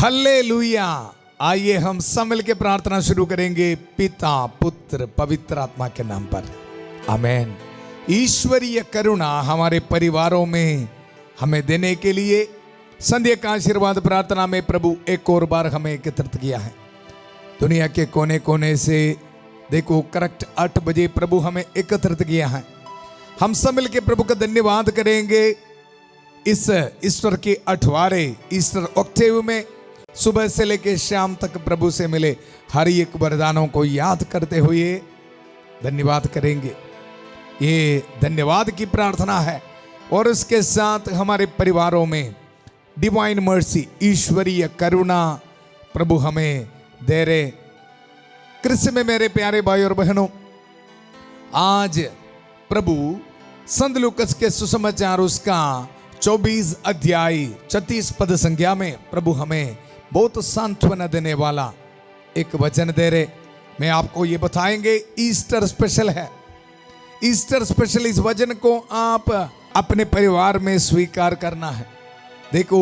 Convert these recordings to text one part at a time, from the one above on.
Hallelujah. आइए हम सब मिल के प्रार्थना शुरू करेंगे पिता पुत्र पवित्र आत्मा के नाम पर, आमेन। ईश्वरीय करुणा हमारे परिवारों में हमें देने के लिए संध्या का आशीर्वाद प्रार्थना में प्रभु एक और बार हमें एकत्रित किया है। दुनिया के कोने कोने से देखो करेक्ट 8 बजे प्रभु हमें एकत्रित किया है। हम सब मिल के प्रभु का धन्यवाद करेंगे। इस ईस्टर के 8वां ईस्टर ऑक्टेव में सुबह से लेकर शाम तक प्रभु से मिले हर एक वरदानों को याद करते हुए धन्यवाद करेंगे। ये धन्यवाद की प्रार्थना है और उसके साथ हमारे परिवारों में डिवाइन मर्सी ईश्वरीय करुणा प्रभु हमें दे रहे। कृष्ण में मेरे प्यारे भाई और बहनों, आज प्रभु संत लूकस के सुसमाचार उसका 24 अध्याय 36 पद संख्या में प्रभु हमें बहुत सांत्वना देने वाला एक वचन दे रहे। मैं आपको ये बताएंगे ईस्टर स्पेशल है। ईस्टर स्पेशल इस वचन को आप अपने परिवार में स्वीकार करना है। देखो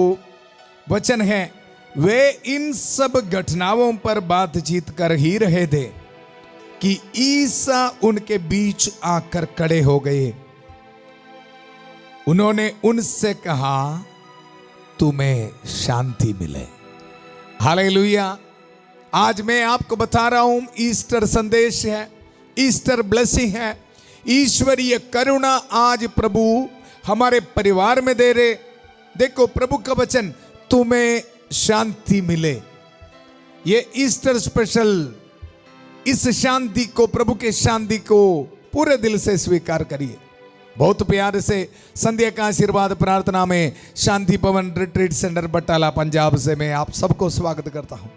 वचन है, वे इन सब घटनाओं पर बातचीत कर ही रहे थे कि ईसा उनके बीच आकर खड़े हो गए। उन्होंने उनसे कहा, तुम्हें शांति मिले। हालेलुया। आज मैं आपको बता रहा हूं ईस्टर संदेश है, ईस्टर ब्लेसिंग है। ईश्वरीय करुणा आज प्रभु हमारे परिवार में दे रहे। देखो प्रभु का वचन, तुम्हें शांति मिले। ये ईस्टर स्पेशल इस शांति को, प्रभु के शांति को पूरे दिल से स्वीकार करिए। बहुत प्यार से संध्या का आशीर्वाद प्रार्थना में शांति भवन रिट्रीट सेंटर बटाला पंजाब से मैं आप सबको स्वागत करता हूं।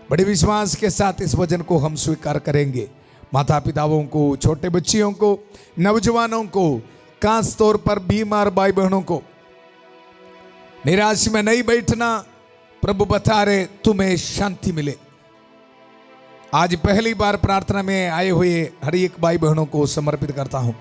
बड़े विश्वास के साथ इस वचन को हम स्वीकार करेंगे। माता पिताओं को, छोटे बच्चियों को, नौजवानों को, खास तौर पर बीमार भाई बहनों को निराश में नहीं बैठना। प्रभु बता रहे तुम्हें शांति मिले। आज पहली बार प्रार्थना में आए हुए हर एक भाई बहनों को समर्पित करता हूं।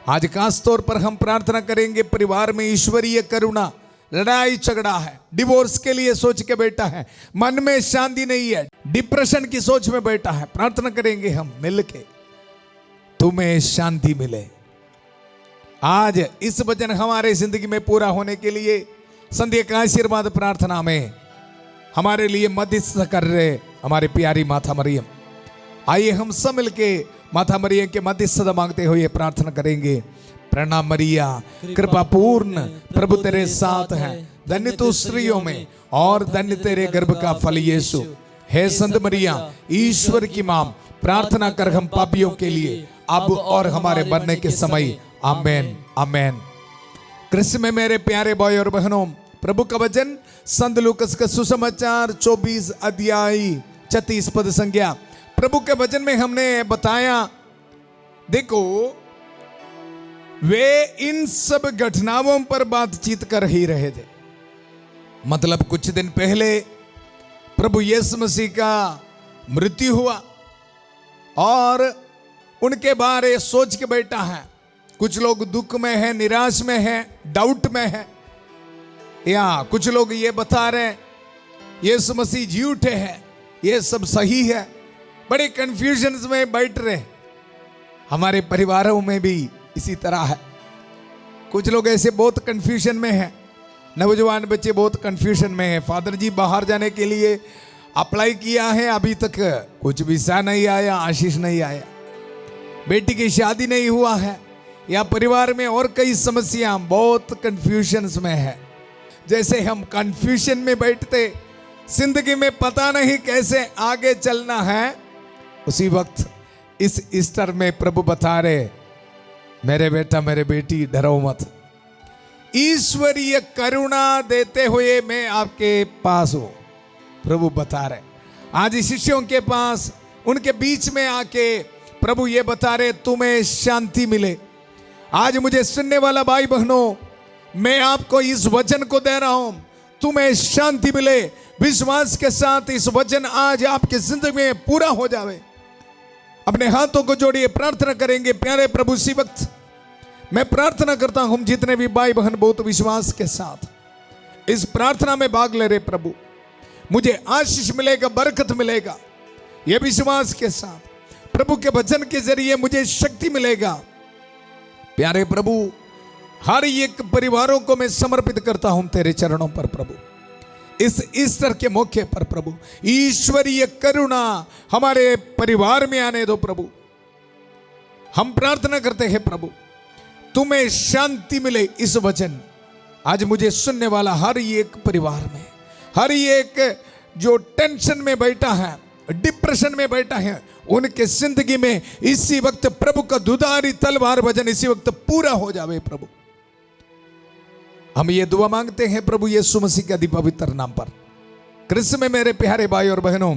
आज खास तौर पर हम प्रार्थना करेंगे परिवार में ईश्वरीय करुणा। लड़ाई झगड़ा है, डिवोर्स के लिए सोच के बैठा है, मन में शांति नहीं है, डिप्रेशन की सोच में बैठा है। प्रार्थना करेंगे हम मिलके, तुम्हें शांति मिले। आज इस वचन हमारे जिंदगी में पूरा होने के लिए संध्या का आशीर्वाद प्रार्थना में हमारे लिए मध्यस्थ कर रहे हमारे प्यारी माता मरियम। आइए हम सब मिलके माता मरियम के मध्यस्थता मांगते हुए प्रार्थना करेंगे। प्रणाम मरिया, कृपा पूर्ण, प्रभु तेरे साथ है, धन्य तू स्त्रियों में और धन्य तेरे गर्भ का फल यीशु। हे संत मरिया, ईश्वर की मां, प्रार्थना कर हम पापियों के लिए अब और हमारे मरने के समय। आमेन आमेन। कृष्ण में मेरे प्यारे भाई और बहनों, प्रभु का वचन संत लूकस का सुसमाचार 24 अध्याय 36 पद संख्या। प्रभु के वचन में हमने बताया, देखो वे इन सब घटनाओं पर बातचीत कर ही रहे थे। मतलब कुछ दिन पहले प्रभु यीशु मसीह का मृत्यु हुआ और उनके बारे सोच के बैठा है। कुछ लोग दुख में है, निराश में है, डाउट में है, या कुछ लोग ये बता रहे यीशु मसीह जी उठे हैं, ये सब सही है। बड़े कंफ्यूजन में बैठ रहे। हमारे परिवारों में भी इसी तरह है। कुछ लोग ऐसे बहुत कंफ्यूजन में हैं। नौजवान बच्चे बहुत कंफ्यूजन में हैं। फादर जी बाहर जाने के लिए अप्लाई किया है, अभी तक कुछ वीसा नहीं आया, आशीष नहीं आया। बेटी की शादी नहीं हुआ है, या परिवार में और कई समस्या, बहुत कंफ्यूजन में है। जैसे हम कंफ्यूजन में बैठते, जिंदगी में पता नहीं कैसे आगे चलना है, उसी वक्त इस ईस्टर में प्रभु बता रहे, मेरे बेटा मेरे बेटी डरो मत। ईश्वरीय करुणा देते हुए मैं आपके पास हूं, प्रभु बता रहे। आज शिष्यों के पास, उनके बीच में आके प्रभु ये बता रहे, तुम्हें शांति मिले। आज मुझे सुनने वाला भाई बहनों, मैं आपको इस वचन को दे रहा हूं, तुम्हें शांति मिले। विश्वास के साथ इस वचन आज आपकी जिंदगी में पूरा हो जावे। अपने हाथों को जोड़िए, प्रार्थना करेंगे। प्यारे प्रभु, इसी वक्त मैं प्रार्थना करता हूं, जितने भी भाई बहन बहुत विश्वास के साथ इस प्रार्थना में भाग ले रहे प्रभु, मुझे आशीष मिलेगा, बरकत मिलेगा। यह विश्वास के साथ प्रभु के वचन के जरिए मुझे शक्ति मिलेगा। प्यारे प्रभु, हर एक परिवारों को मैं समर्पित करता हूं तेरे चरणों पर प्रभु। इस ईस्टर के मौके पर प्रभु ईश्वरीय करुणा हमारे परिवार में आने दो प्रभु। हम प्रार्थना करते हैं प्रभु, तुम्हें शांति मिले। इस वचन आज मुझे सुनने वाला हर एक परिवार में, हर एक जो टेंशन में बैठा है, डिप्रेशन में बैठा है, उनके जिंदगी में इसी वक्त प्रभु का दुधारी तलवार वचन इसी वक्त पूरा हो जावे प्रभु। हम ये दुआ मांगते हैं प्रभु यीशु मसीह के अति पवित्र नाम पर। क्रिस्त में मेरे प्यारे भाई और बहनों,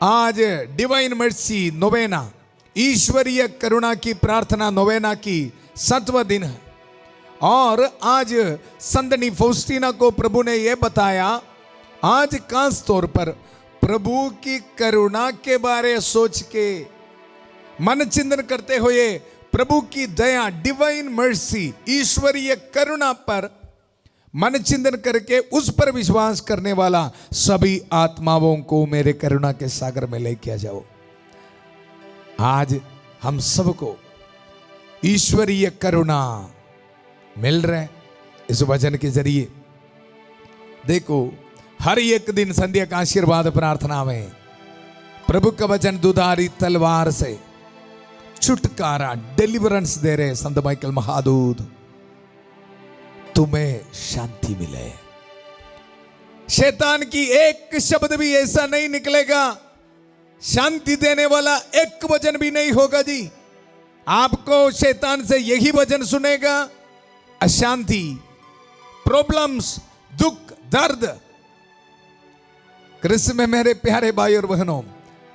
आज डिवाइन मर्सी नोवेना, ईश्वरीय करुणा की प्रार्थना नोवेना की 7वां दिन है। और आज संतनी फौस्टीना को प्रभु ने यह बताया, आज खास तौर पर प्रभु की करुणा के बारे सोच के मन चिंतन करते हुए प्रभु की दया, डिवाइन मर्सी, ईश्वरीय करुणा पर मन चिंतन करके उस पर विश्वास करने वाला सभी आत्माओं को मेरे करुणा के सागर में लेके आ जाओ। आज हम सबको ईश्वरीय करुणा मिल रहे इस वचन के जरिए। देखो, हर एक दिन संध्या का आशीर्वाद प्रार्थना में प्रभु का वचन दुधारी तलवार से छुटकारा, डिलीवरेंस दे रहे संत माइकल महादूत। तुम्हें शांति मिले। शैतान की एक शब्द भी ऐसा नहीं निकलेगा, शांति देने वाला एक वचन भी नहीं होगा जी। आपको शैतान से यही वचन सुनेगा, अशांति, प्रॉब्लम्स, दुख, दर्द। क्रिस्त में मेरे प्यारे भाई और बहनों,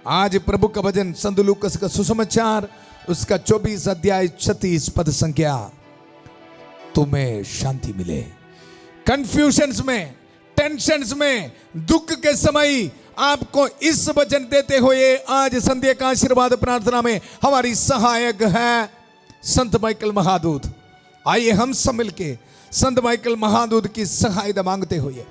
आज प्रभु का वचन संत लूकस का सुसमाचार उसका 24 अध्याय 36 पद संख्या, तुम्हें शांति मिले। कंफ्यूजन्स में, टेंशन्स में, दुख के समय आपको इस वचन देते हुए आज संध्या का आशीर्वाद प्रार्थना में हमारी सहायक है संत माइकल महादूत। आइए हम सब मिलके संत माइकल महादूत की सहायता मांगते हुए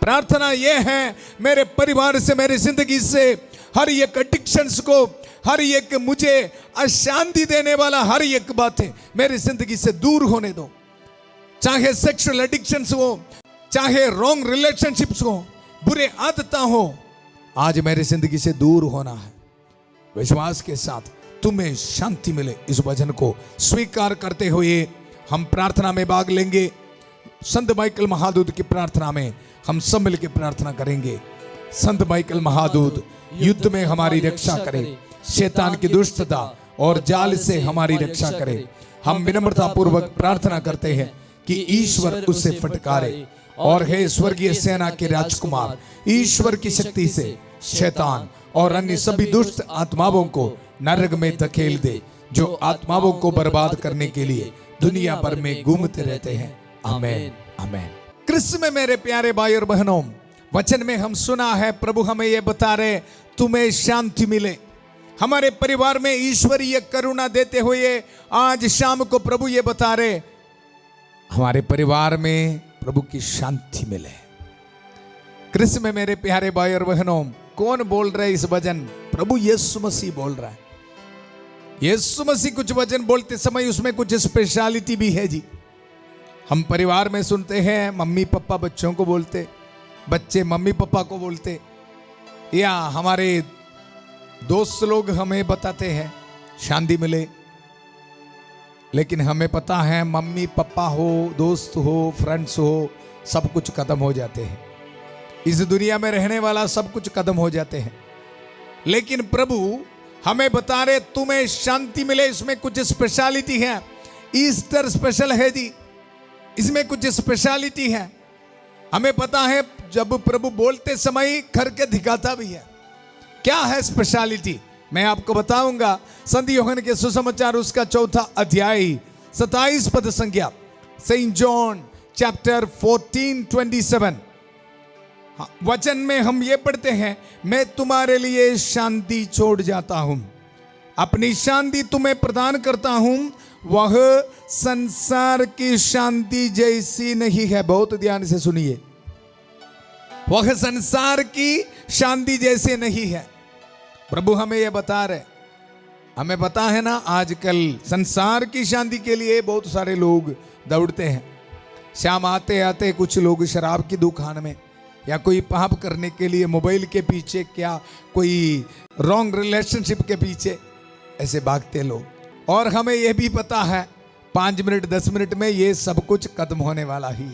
प्रार्थना यह है, मेरे परिवार से, मेरी जिंदगी से हर एक एडिक्शंस को, हर एक मुझे अशांति देने वाला हर एक बातें मेरी जिंदगी से दूर होने दो। चाहे सेक्सुअल एडिक्शंस हो, चाहे रॉन्ग रिलेशनशिप्स हो, बुरे आदतें हो, आज मेरी जिंदगी से दूर होना है। विश्वास के साथ तुम्हें शांति मिले, इस वचन को स्वीकार करते हुए हम प्रार्थना में भाग लेंगे। संत माइकल महादूत की प्रार्थना में हम सब मिलकर प्रार्थना करेंगे। संत माइकल महादूत युद्ध में हमारी रक्षा करे, शैतान की दुष्टता और जाल से हमारी रक्षा करे। हम विनम्रता पूर्वक प्रार्थना करते हैं कि ईश्वर उससे फटकारे और हे स्वर्गीय सेना के राजकुमार, ईश्वर की शक्ति से शैतान और अन्य सभी दुष्ट आत्माओं को नरक में धकेल दे, जो आत्माओं को बर्बाद करने के लिए दुनिया भर में घूमते रहते हैं। आमीन, आमीन। क्रिस्त में मेरे प्यारे भाई और बहनों, वचन में हम सुना है प्रभु हमें यह बता रहे, तुम्हें शांति मिले। हमारे परिवार में ईश्वरीय करुणा देते हुए आज शाम को प्रभु ये बता रहे, हमारे परिवार में प्रभु की शांति मिले। क्रिस्त में मेरे प्यारे भाई और बहनों, कौन बोल रहे इस वचन? प्रभु यीशु मसीह बोल रहा है। यीशु मसीह कुछ वचन बोलते समय उसमें कुछ स्पेशलिटी भी है जी। हम परिवार में सुनते हैं मम्मी पापा बच्चों को बोलते, बच्चे मम्मी पापा को बोलते, या हमारे दोस्त लोग हमें बताते हैं शांति मिले। लेकिन हमें पता है मम्मी पापा हो, दोस्त हो, फ्रेंड्स हो, सब कुछ खत्म हो जाते हैं। इस दुनिया में रहने वाला सब कुछ खत्म हो जाते हैं। लेकिन प्रभु हमें बता रहे तुम्हें शांति मिले। इसमें कुछ स्पेशलिटी है। ईस्टर स्पेशल है जी, इसमें कुछ स्पेशलिटी है। हमें पता है जब प्रभु बोलते समय करके दिखाता भी है। क्या है स्पेशलिटी? मैं आपको बताऊंगा। संत यूहन्ना के सुसमाचार उसका 4 अध्याय 27 पद संख्या, सेंट जॉन चैप्टर 14:27 वचन में हम ये पढ़ते हैं, मैं तुम्हारे लिए शांति छोड़ जाता हूं, अपनी शांति तुम्हें प्रदान करता हूं, वह संसार की शांति जैसी नहीं है। बहुत ध्यान से सुनिए। वह संसार की शांति जैसे नहीं है। प्रभु हमें यह बता रहे, हमें पता है ना आजकल संसार की शांति के लिए बहुत सारे लोग दौड़ते हैं। शाम आते आते कुछ लोग शराब की दुकान में, या कोई पाप करने के लिए मोबाइल के पीछे, क्या कोई रॉन्ग रिलेशनशिप के पीछे ऐसे भागते लोग। और हमें यह भी पता है 5 मिनट 10 मिनट में ये सब कुछ खत्म होने वाला ही,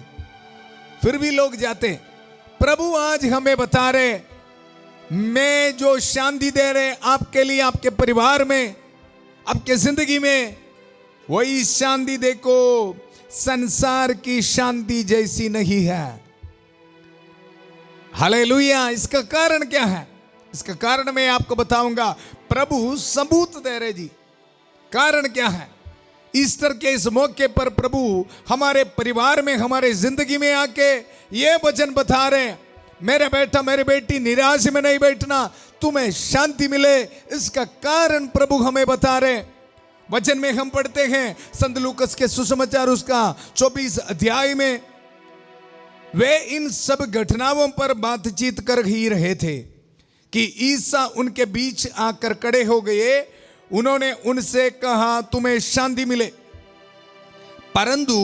फिर भी लोग जाते। प्रभु आज हमें बता रहे, मैं जो शांति दे रहे आपके लिए, आपके परिवार में, आपके जिंदगी में, वही शांति देखो संसार की शांति जैसी नहीं है। हालेलुया। इसका कारण क्या है? इसका कारण मैं आपको बताऊंगा। प्रभु सबूत दे रहे जी, कारण क्या है? ईस्टर के इस मौके पर प्रभु हमारे परिवार में, हमारे जिंदगी में आके ये वचन बता रहे, मेरे बेटा मेरे बेटी निराश में नहीं बैठना, तुम्हें शांति मिले। इसका कारण प्रभु हमें बता रहे। वचन में हम पढ़ते हैं संत लूकस के सुसमाचार उसका 24 अध्याय में, वे इन सब घटनाओं पर बातचीत कर ही रहे थे कि ईसा उनके बीच आकर खड़े हो गए। उन्होंने उनसे कहा, तुम्हें शांति मिले। परंतु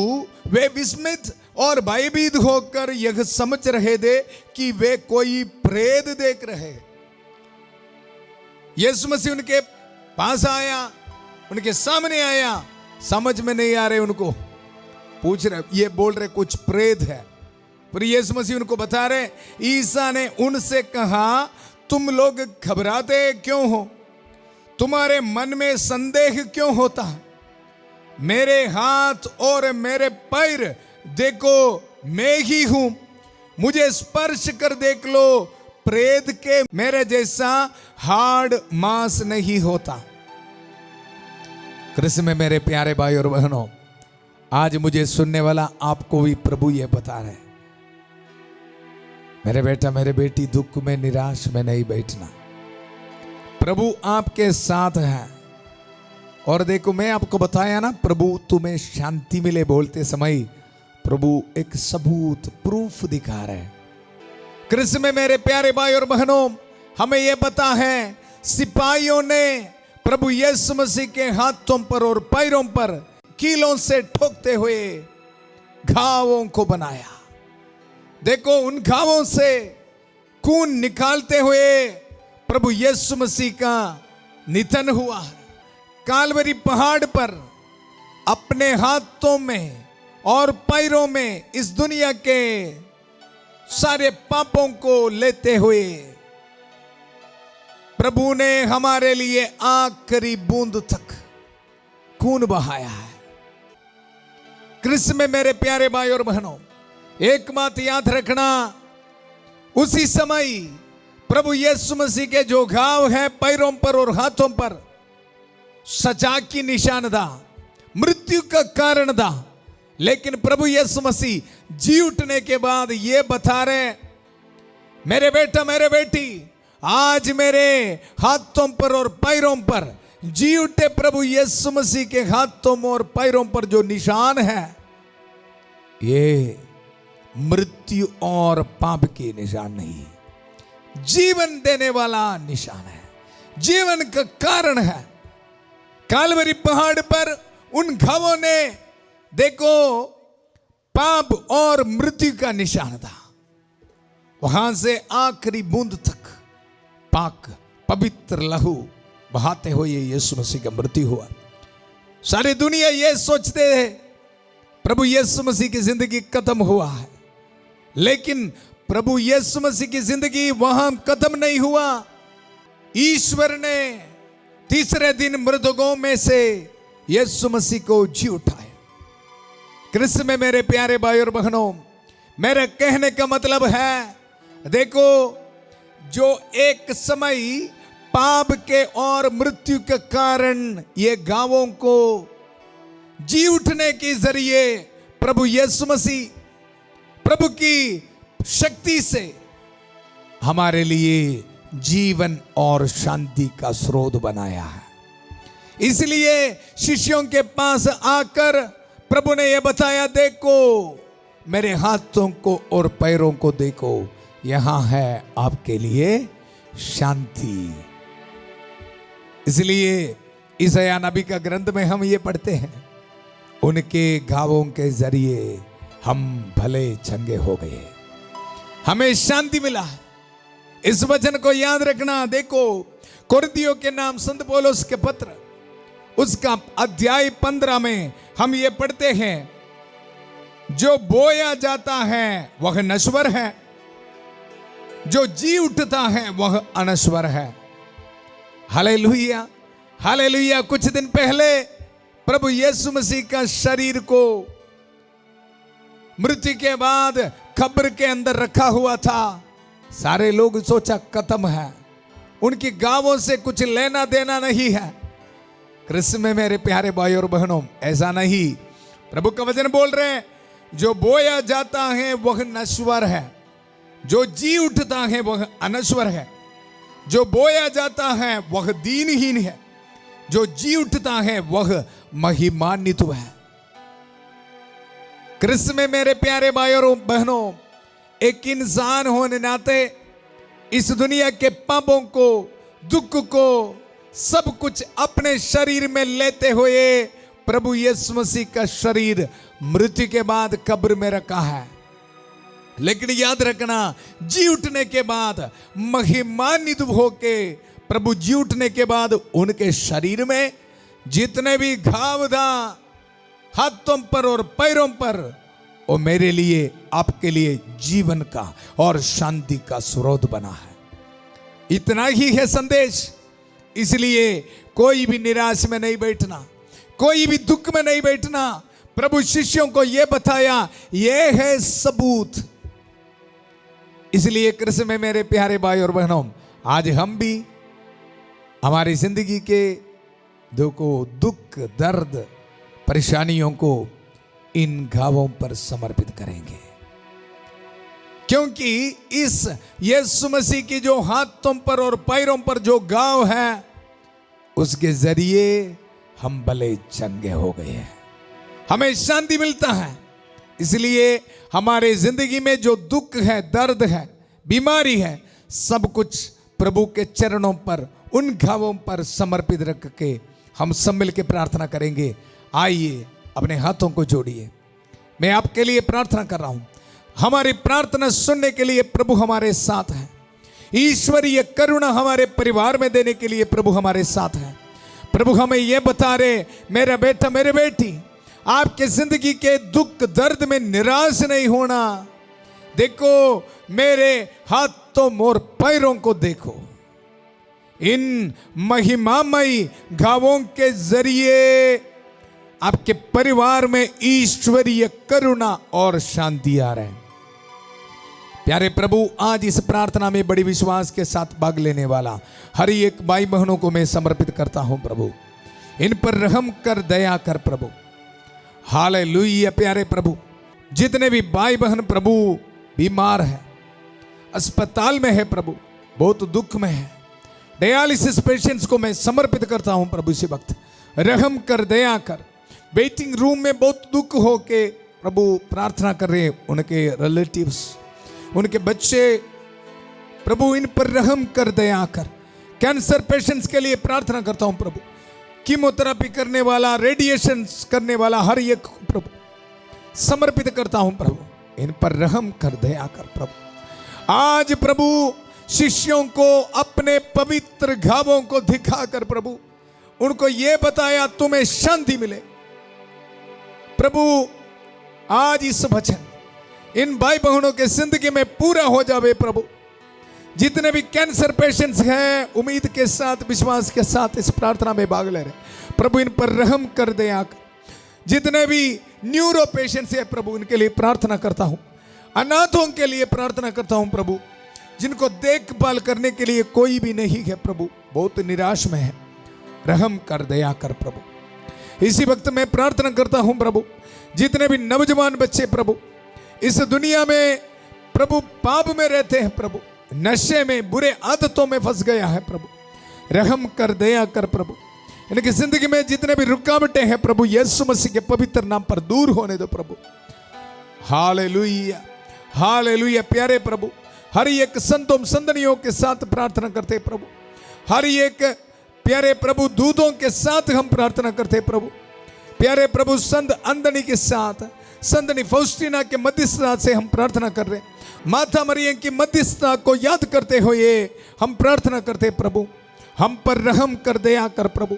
वे विस्मित और भयभीत होकर यह समझ रहे थे कि वे कोई प्रेत देख रहे। यीशु मसीह उनके पास आया, उनके सामने आया, समझ में नहीं आ रहे, उनको पूछ रहे, ये बोल रहे कुछ प्रेत है। पर यीशु मसीह उनको बता रहे। ईसा ने उनसे कहा, तुम लोग घबराते क्यों हो? तुम्हारे मन में संदेह क्यों होता है? मेरे हाथ और मेरे पैर देखो, मैं ही हूं, मुझे स्पर्श कर देख लो। प्रेत के मेरे जैसा हाड़ मांस नहीं होता। कृष्ण में मेरे प्यारे भाई और बहनों, आज मुझे सुनने वाला आपको भी प्रभु ये बता रहे, मेरे बेटा मेरे बेटी दुख में निराश में नहीं बैठना, प्रभु आपके साथ है। और देखो मैं आपको बताया ना, प्रभु तुम्हें शांति मिले बोलते समय प्रभु एक सबूत प्रूफ दिखा रहे। कृष्ण में मेरे प्यारे भाई और बहनों, हमें यह पता है सिपाहियों ने प्रभु यीशु मसीह के हाथों पर और पैरों पर कीलों से ठोकते हुए घावों को बनाया। देखो उन घावों से खून निकालते हुए प्रभु यीशु मसीह का निधन हुआ। कालवरी पहाड़ पर अपने हाथों में और पैरों में इस दुनिया के सारे पापों को लेते हुए प्रभु ने हमारे लिए आखिरी बूंद तक खून बहाया है। कृष्ण में मेरे प्यारे भाई और बहनों, एक बात याद रखना, उसी समय प्रभु यीशु मसीह के जो घाव है पैरों पर और हाथों पर, सजा की निशान था, मृत्यु का कारण था। लेकिन प्रभु यीशु मसीह जी उठने के बाद ये बता रहे, मेरे बेटा मेरे बेटी, आज मेरे हाथों पर और पैरों पर जी उठे प्रभु यीशु मसीह के हाथों और पैरों पर जो निशान है, ये मृत्यु और पाप की निशान नहीं, जीवन देने वाला निशान है, जीवन का कारण है। कालवरी पहाड़ पर उन घावों ने देखो पाप और मृत्यु का निशान था। वहां से आखिरी बूंद तक पाक पवित्र लहू बहाते हुए यीशु मसीह का मृत्यु हुआ। सारी दुनिया ये सोचते हैं प्रभु यीशु मसीह की जिंदगी खत्म हुआ है, लेकिन प्रभु यीशु मसीह की जिंदगी वहां खत्म नहीं हुआ। ईश्वर ने तीसरे दिन मृतकों में से यीशु मसीह को जी उठाया। कृष्ण में मेरे प्यारे भाई और बहनों, मेरे कहने का मतलब है, देखो जो एक समय पाप के और मृत्यु के कारण ये गांवों को जी उठने के जरिए प्रभु यीशु मसीह प्रभु की शक्ति से हमारे लिए जीवन और शांति का स्रोत बनाया है। इसलिए शिष्यों के पास आकर प्रभु ने यह बताया, देखो मेरे हाथों को और पैरों को देखो, यहां है आपके लिए शांति। इसलिए यशायाह नबी का ग्रंथ में हम ये पढ़ते हैं, उनके घावों के जरिए हम भले चंगे हो गए, हमें शांति मिला है। इस वचन को याद रखना। देखो कुरिन्थियों के नाम संत पौलुस के पत्र, उसका अध्याय 15 में हम ये पढ़ते हैं, जो बोया जाता है वह नश्वर है, जो जी उठता है वह अनश्वर है। Hallelujah, hallelujah. कुछ दिन पहले प्रभु यीशु मसीह का शरीर को मृत्यु के बाद कब्र के अंदर रखा हुआ था। सारे लोग सोचा खत्म है, उनकी गावों से कुछ लेना देना नहीं है। कृष्ण में मेरे प्यारे भाई और बहनों, ऐसा नहीं। प्रभु का वचन बोल रहे हैं, जो बोया जाता है वह नश्वर है, जो जी उठता है वह अनश्वर है। जो बोया जाता है वह दीनहीन है, जो जी उठता है वह महिमान्वित है। कृष्ण में मेरे प्यारे भाई और बहनों, एक इंसान होने नाते इस दुनिया के पापों को, दुख को, सब कुछ अपने शरीर में लेते हुए प्रभु यीशु मसीह का शरीर मृत्यु के बाद कब्र में रखा है। लेकिन याद रखना, जी उठने के बाद महिमान्वित होके, प्रभु जी उठने के बाद उनके शरीर में जितने भी घाव था हाथों पर और पैरों पर, वो मेरे लिए, आपके लिए जीवन का और शांति का स्रोत बना है। इतना ही है संदेश। इसलिए कोई भी निराश में नहीं बैठना, कोई भी दुख में नहीं बैठना। प्रभु शिष्यों को यह बताया, यह है सबूत। इसलिए कृष्ण में मेरे प्यारे भाई और बहनों, आज हम भी हमारी जिंदगी के दुख, दर्द, परेशानियों को इन घावों पर समर्पित करेंगे, क्योंकि इस यीशु मसीह की जो हाथों पर और पैरों पर जो घाव है, उसके जरिए हम भले चंगे हो गए हैं, हमें शांति मिलता है। इसलिए हमारे जिंदगी में जो दुख है, दर्द है, बीमारी है, सब कुछ प्रभु के चरणों पर, उन घावों पर समर्पित रख के हम सब मिल के प्रार्थना करेंगे। आइए अपने हाथों को जोड़िए, मैं आपके लिए प्रार्थना कर रहा हूं। हमारी प्रार्थना सुनने के लिए प्रभु हमारे साथ है। ईश्वरीय करुणा हमारे परिवार में देने के लिए प्रभु हमारे साथ है। प्रभु हमें यह बता रहे, मेरा बेटा, मेरे बेटी, आपके जिंदगी के दुख दर्द में निराश नहीं होना। देखो मेरे हाथों और पैरों को देखो, इन महिमामयी घावों के जरिए आपके परिवार में ईश्वरीय करुणा और शांति आ रहे हैं। प्यारे प्रभु, आज इस प्रार्थना में बड़ी विश्वास के साथ भाग लेने वाला हर एक भाई बहनों को मैं समर्पित करता हूं। प्रभु इन पर रहम कर, दया कर प्रभु। हालेलुया। प्यारे प्रभु, जितने भी भाई बहन प्रभु बीमार है, अस्पताल में है प्रभु, बहुत दुख में है, डायलिसिस पेशेंट्स को मैं समर्पित करता हूं प्रभु। इसी वक्त रहम कर, दया कर। वेटिंग रूम में बहुत दुख हो के प्रभु प्रार्थना कर रहे हैं, उनके रिलेटिव्स, उनके बच्चे, प्रभु इन पर रहम कर, दया कर। कैंसर पेशेंट्स के लिए प्रार्थना करता हूं प्रभु। कीमोथेरेपी करने वाला, रेडिएशन करने वाला हर एक प्रभु समर्पित करता हूं प्रभु। इन पर रहम कर, दया कर प्रभु। आज प्रभु शिष्यों को अपने पवित्र घावों को दिखाकर प्रभु उनको यह बताया, तुम्हें शांति मिले। प्रभु आज इस वचन इन भाई बहनों के जिंदगी में पूरा हो जावे प्रभु। जितने भी कैंसर पेशेंट्स हैं, उम्मीद के साथ, विश्वास के साथ इस प्रार्थना में भाग ले रहे प्रभु, इन पर रहम कर, दया कर। जितने भी न्यूरो पेशेंट्स हैं प्रभु, इनके लिए प्रार्थना करता हूं। अनाथों के लिए प्रार्थना करता हूं प्रभु, जिनको देखभाल करने के लिए कोई भी नहीं है प्रभु, बहुत निराश में है, रहम कर, दया कर प्रभु। इसी वक्त मैं प्रार्थना करता हूं प्रभु, जितने भी नौजवान बच्चे प्रभु इस दुनिया में प्रभु पाप में रहते हैं प्रभु, नशे में, बुरे आदतों में फंस गया है प्रभु, रहम कर, दया कर प्रभु। इनकी जिंदगी में जितने भी रुकावटें हैं प्रभु, यीशु मसीह के पवित्र नाम पर दूर होने दो प्रभु। Hallelujah, hallelujah. प्यारे प्रभु, हर एक संतों संतनियों के साथ प्रार्थना करते प्रभु, हर एक प्यारे प्रभु दूधों के साथ हम प्रार्थना करते प्रभु, प्यारे प्रभु संत अंदनी के साथ, संतनी फौस्टीना के मध्यस्थता से हम प्रार्थना कर रहे, माता मरियम की मध्यस्थता को याद करते हुए हम प्रार्थना करते प्रभु, हम पर रहम कर दया कर प्रभु।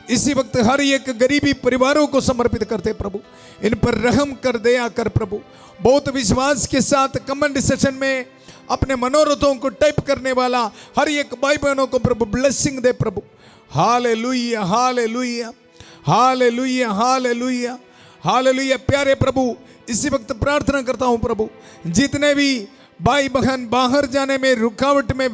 इसी वक्त हर एक गरीबी परिवारों को समर्पित करते प्रभु, इन पर रहम कर दया कर प्रभु। बहुत विश्वास के साथ कमेंट सेशन में अपने मनोरथों को टाइप करने वाला हर एक भाई बहनों को प्रभु ब्लेसिंग दे प्रभु। Hallelujah hallelujah hallelujah hallelujah hallelujah. प्यारे प्रभु इसी वक्त प्रार्थना करता हूं प्रभु, जितने भी भाई बहन बाहर जाने में रुकावट में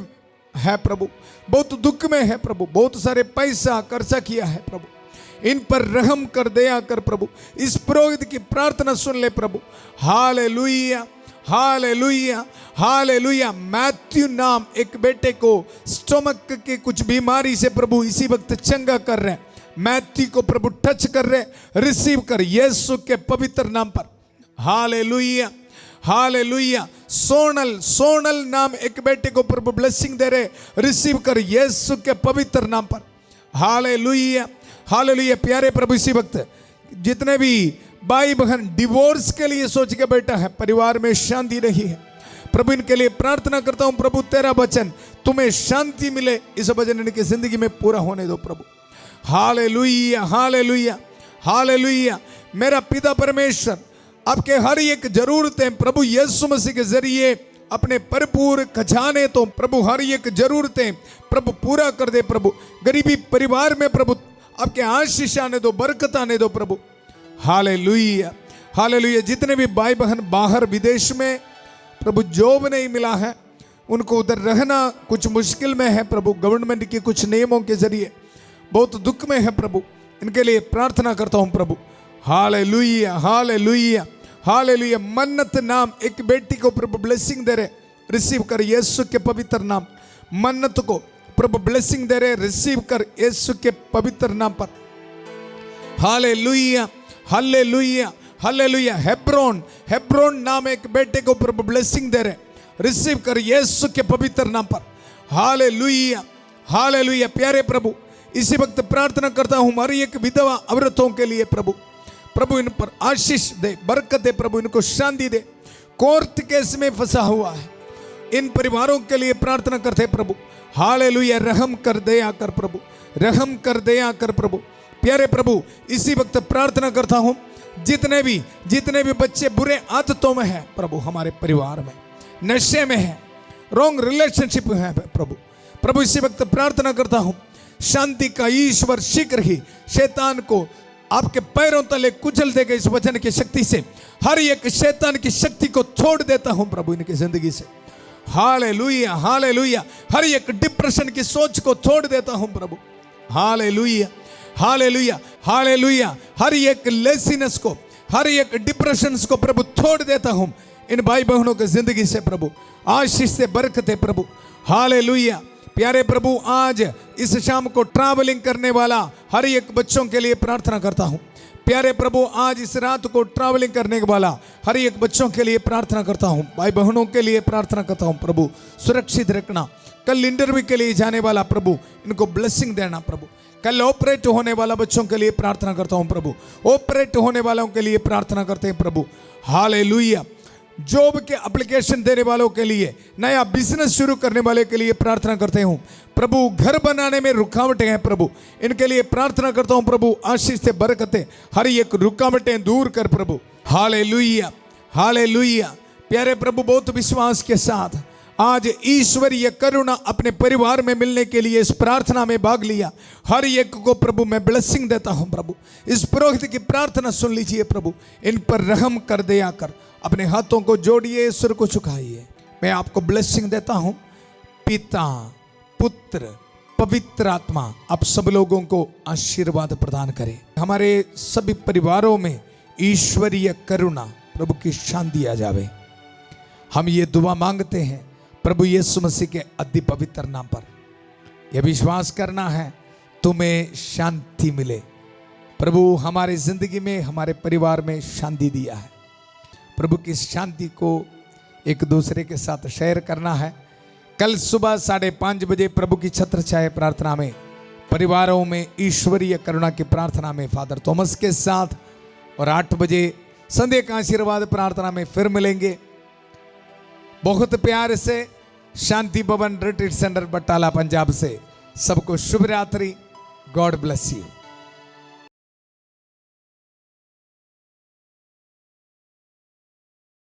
है प्रभु, बहुत दुख में है प्रभु, बहुत सारे पैसा खर्चा किया है प्रभु, इन पर रहम कर दया कर प्रभु। इस पुरोहित की प्रार्थना सुन ले प्रभु। Hallelujah hallelujah hallelujah. मैथ्यू नाम एक बेटे को स्टोमक के कुछ बीमारी से प्रभु इसी वक्त चंगा कर रहे हैं। मैथ्यू को प्रभु टच कर रहे, रिसीव कर यीशु के पवित्र नाम पर। Hallelujah hallelujah. सोनल नाम एक बेटे को प्रभु ब्लेसिंग दे रहे, रिसीव कर यीशु के पवित्र नाम पर। Hallelujah hallelujah. प्यारे प्रभु इसी वक्त जितने भी भाई बहन डिवोर्स के लिए सोच के बैठा है, परिवार में शांति नहीं है प्रभु, इनके लिए प्रार्थना करता हूं प्रभु, तेरा वचन तुम्हें शांति मिले, इस वचन इनकी जिंदगी में पूरा होने दो प्रभु। Hallelujah hallelujah hallelujah. मेरा पिता परमेश्वर आपके हर एक जरूरतें प्रभु यीशु मसीह के जरिए अपने भरपूर खजाने तो प्रभु हर एक जरूरतें प्रभु पूरा कर दे प्रभु। गरीबी परिवार में प्रभु आपके आशीष आने दो, बरकत आने दो प्रभु। Hallelujah hallelujah. जितने भी भाई बहन बाहर विदेश में प्रभु जॉब नहीं मिला है, उनको उधर रहना कुछ मुश्किल में है प्रभु, गवर्नमेंट के कुछ नियमों के जरिए बहुत दुख में है प्रभु, इनके लिए प्रार्थना करता हूं प्रभु। Hallelujah hallelujah hallelujah. मन्नत नाम एक बेटी को प्रभु ब्लेसिंग दे रहे, रिसीव कर यीशु के पवित्र नाम। मन्नत को प्रभु ब्लेसिंग दे रहे, रिसीव कर यीशु के पवित्र नाम पर। Hallelujah hallelujah hallelujah. हेब्रोन नाम एक बेटे को प्रभु ब्लेसिंग दे रहे, रिसीव कर यीशु के पवित्र नाम पर। Hallelujah hallelujah. प्यारे प्रभु इसी वक्त प्रार्थना करता हूं हमारी एक विधवा औरतों के लिए प्रभु, प्रभु इन पर आशीष दे, बरकत दे प्रभु, इनको शांति दे। कोर्ट केस में फंसा हुआ है, इन परिवारों के लिए प्रार्थना करते प्रभु। हालेलुया। रहम कर दया कर प्रभु, रहम कर दया कर प्रभु। प्यारे प्रभु इसी वक्त प्रार्थना करता हूं जितने भी बच्चे बुरे आदतों में हैं प्रभु, हमारे परिवार में नशे में है, रॉन्ग रिलेशनशिप है प्रभु इसी वक्त प्रार्थना करता हूं शांति का ईश्वर शीघ्र ही शैतान को आपके पैरों तले कुचल देगा। इस वचन की शक्ति से हर एक शैतान की शक्ति को छोड़ देता हूं प्रभु इनकी जिंदगी से। Hallelujah hallelujah. हर एक डिप्रेशन की सोच को छोड़ देता हूं प्रभु। Hallelujah hallelujah hallelujah. हर एक लेसीनेस को, हर एक डिप्रेशन को प्रभु छोड़ देता हूं इन भाई बहनों की जिंदगी से प्रभु। आशीष से बरकत है प्रभु। हालेलुया। प्यारे प्रभु आज इस शाम को ट्रैवलिंग करने वाला हर एक बच्चों के लिए प्रार्थना करता हूं। प्यारे प्रभु आज इस रात को ट्रैवलिंग करने वाला हर एक बच्चों के लिए प्रार्थना करता हूं, भाई बहनों के लिए प्रार्थना करता हूं प्रभु, सुरक्षित रखना। कल इंटरव्यू के लिए जाने वाला प्रभु इनको ब्लेसिंग देना प्रभु। कल ऑपरेट होने वाला बच्चों के लिए प्रार्थना करता हूं प्रभु, ऑपरेट होने वालों के लिए प्रार्थना करते हैं प्रभु। हालेलुया। जॉब के एप्लीकेशन देने वालों के लिए, नया बिजनेस शुरू करने वाले के लिए प्रार्थना करते हूं प्रभु। घर बनाने में रुकावटें हैं प्रभु, इनके लिए प्रार्थना करता हूं प्रभु। आशीष से बरकतें, हर एक रुकावटें दूर कर प्रभु। Hallelujah hallelujah. प्यारे प्रभु बहुत विश्वास के साथ आज ईश्वरीय करुणा अपने परिवार में मिलने के लिए इस प्रार्थना में भाग लिया। हर एक को प्रभु मैं ब्लेसिंग देता हूं प्रभु। इस पुरोहित की प्रार्थना सुन लीजिए प्रभु, इन पर रहम कर दया कर। अपने हाथों को जोड़िए, सिर को झुकाइए। मैं आपको ब्लेसिंग देता हूं। पिता, पुत्र, पवित्र आत्मा आप सब लोगों को आशीर्वाद प्रदान करे। हमारे सभी परिवारों में ईश्वरीय करुणा प्रभु की शांति आ जावे। हम ये दुआ मांगते हैं प्रभु यीशु मसीह के अति पवित्र नाम पर। यह विश्वास करना है तुम्हें शांति मिले। प्रभु हमारी जिंदगी में, हमारे परिवार में शांति दिया है। प्रभु की शांति को एक दूसरे के साथ शेयर करना है। कल सुबह 5:30 बजे प्रभु की छत्र छाया प्रार्थना में परिवारों में ईश्वरीय करुणा की प्रार्थना में फादर थॉमस के साथ, और 8 बजे संध्या का आशीर्वाद प्रार्थना में फिर मिलेंगे। बहुत प्यार से शांति भवन रिट्रीट सेंटर बटाला पंजाब से सबको शुभ रात्रि। God bless you.